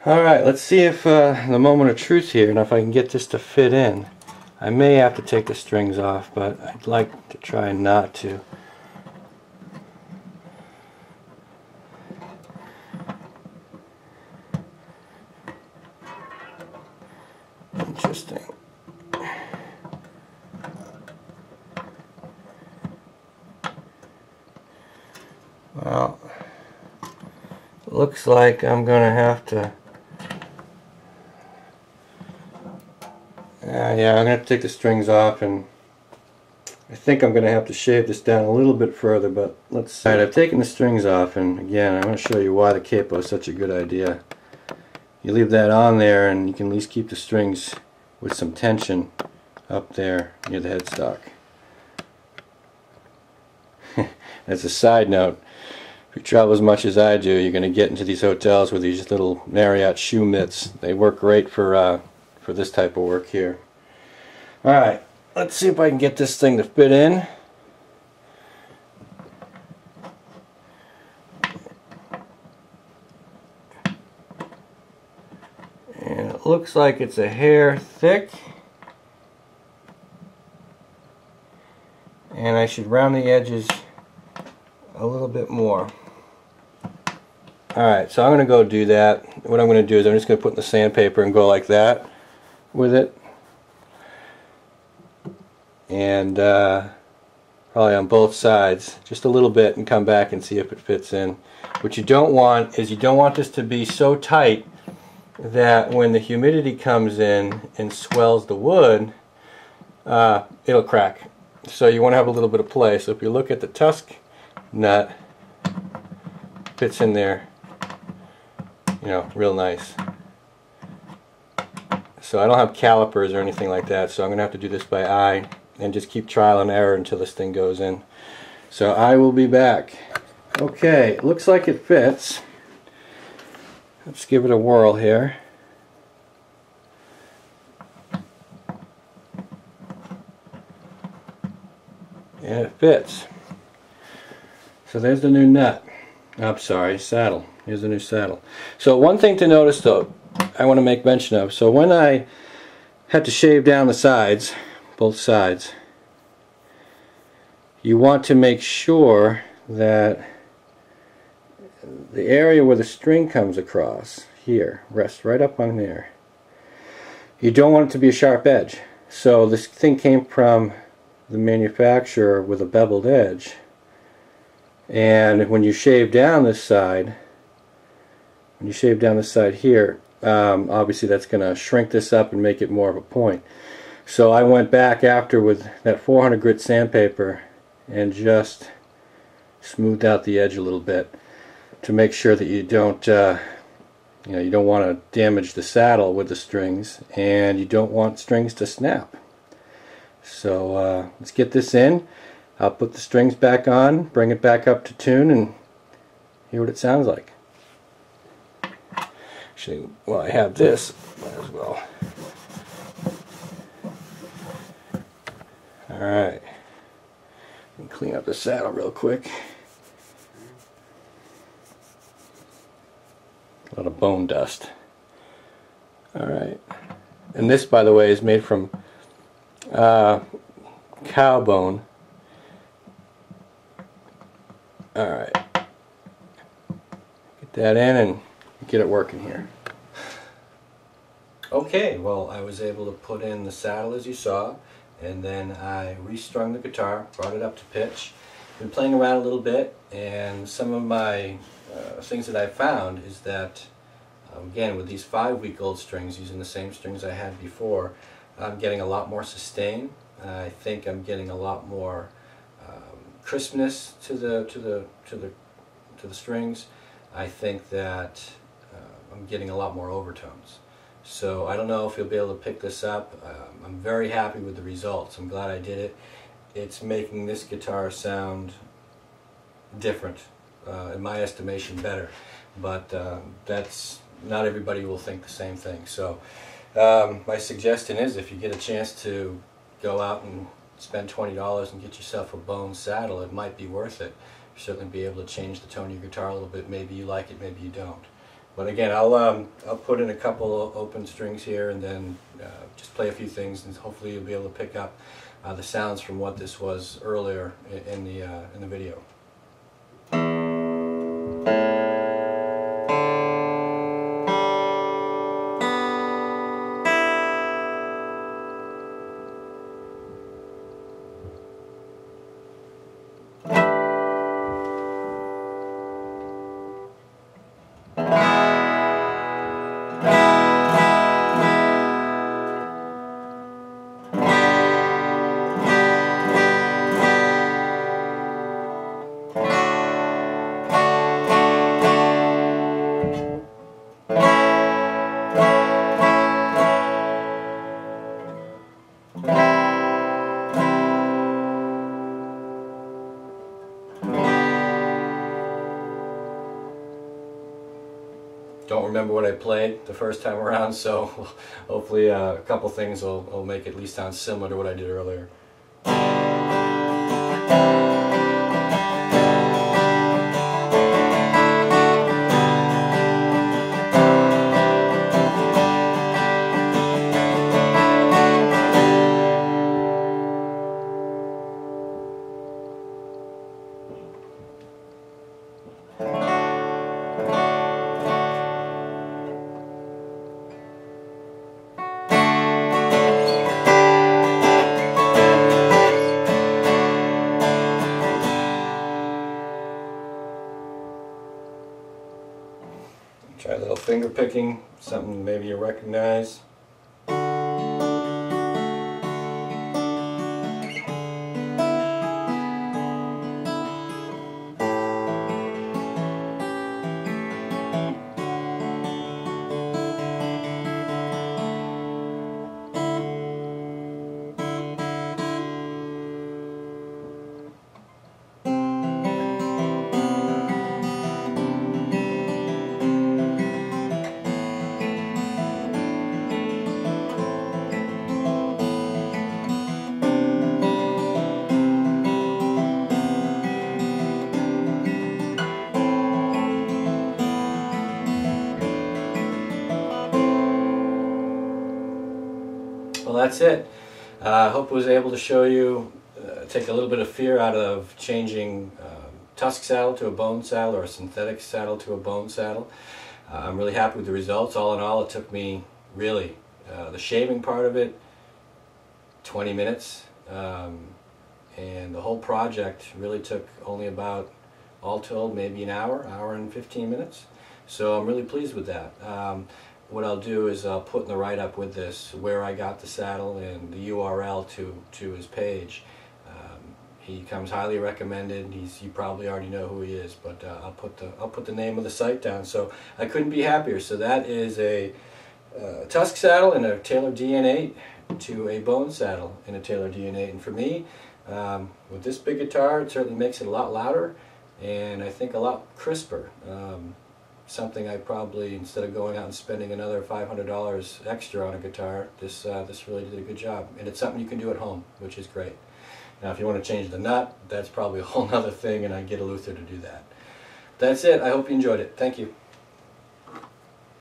Alright, let's see if the moment of truth here, and if I can get this to fit in. I may have to take the strings off, but I'd like to try not to. Interesting. Well, looks like I'm going to have to... yeah, I'm going to have to take the strings off, and I think I'm going to have to shave this down a little bit further, but let's see. Alright, I've taken the strings off, and again, I'm going to show you why the capo is such a good idea. You leave that on there, and you can at least keep the strings with some tension up there near the headstock. As a side note, if you travel as much as I do, you're going to get into these hotels with these little Marriott shoe mitts. They work great for this type of work here. Alright, let's see if I can get this thing to fit in. And it looks like it's a hair thick. And I should round the edges a little bit more. Alright, so I'm going to go do that. What I'm going to do is I'm just going to put in the sandpaper and go like that with it. And probably on both sides, just a little bit, and come back and see if it fits in. What you don't want is you don't want this to be so tight that when the humidity comes in and swells the wood, it'll crack. So you want to have a little bit of play. So if you look at the tusk nut, fits in there, you know, real nice. So I don't have calipers or anything like that, so I'm going to have to do this by eye and just keep trial and error until this thing goes in. So I will be back. Okay, it looks like it fits. Let's give it a whirl here. And it fits. So there's the new nut. I'm sorry, saddle. Here's the new saddle. So one thing to notice though, I want to make mention of. So when I had to shave down the sides, both sides, you want to make sure that the area where the string comes across, here, rests right up on there. You don't want it to be a sharp edge. So this thing came from the manufacturer with a beveled edge. And when you shave down this side, here, obviously that's going to shrink this up and make it more of a point. So I went back after with that 400 grit sandpaper and just smoothed out the edge a little bit to make sure that you don't you don't want to damage the saddle with the strings, and you don't want strings to snap. So let's get this in. I'll put the strings back on, bring it back up to tune, and hear what it sounds like. Actually, while I have this, might as well. Alright. Clean up the saddle real quick. A lot of bone dust. Alright. And this, by the way, is made from cow bone. Alright. Get that in and get it working here. Okay, well, I was able to put in the saddle as you saw, and then I restrung the guitar, brought it up to pitch. Been playing around a little bit, and some of my things that I found is that, again, with these 5-week-old strings, using the same strings I had before, I'm getting a lot more sustain. I think I'm getting a lot more crispness to the strings. I think that I'm getting a lot more overtones. So I don't know if you'll be able to pick this up. I'm very happy with the results. I'm glad I did it. It's making this guitar sound different, in my estimation better, but that's not everybody will think the same thing. So my suggestion is, if you get a chance to go out and spend $20 and get yourself a bone saddle, it might be worth it. You'll certainly be able to change the tone of your guitar a little bit. Maybe you like it, maybe you don't. But again, I'll put in a couple of open strings here, and then just play a few things, and hopefully you'll be able to pick up the sounds from what this was earlier in the video. Don't remember what I played the first time around, so hopefully a couple things will make it at least sound similar to what I did earlier. Try a little finger picking, something maybe you recognize. Well, that's it. I hope I was able to show you, take a little bit of fear out of changing tusk saddle to a bone saddle, or a synthetic saddle to a bone saddle. I'm really happy with the results. All in all, it took me really, the shaving part of it, 20 minutes. And the whole project really took only about, all told, maybe an hour and 15 minutes. So I'm really pleased with that. What I'll do is I'll put in the write-up with this where I got the saddle and the URL to his page. He comes highly recommended. You probably already know who he is, but I'll put the name of the site down. So I couldn't be happier. So that is a tusk saddle and a Taylor DN8 to a bone saddle in a Taylor DN8. And for me, with this big guitar, it certainly makes it a lot louder and I think a lot crisper. Something I probably, instead of going out and spending another $500 extra on a guitar, this really did a good job. And it's something you can do at home, which is great. Now if you want to change the nut, that's probably a whole other thing, and I get a Luther to do that. That's it. I hope you enjoyed it. Thank you.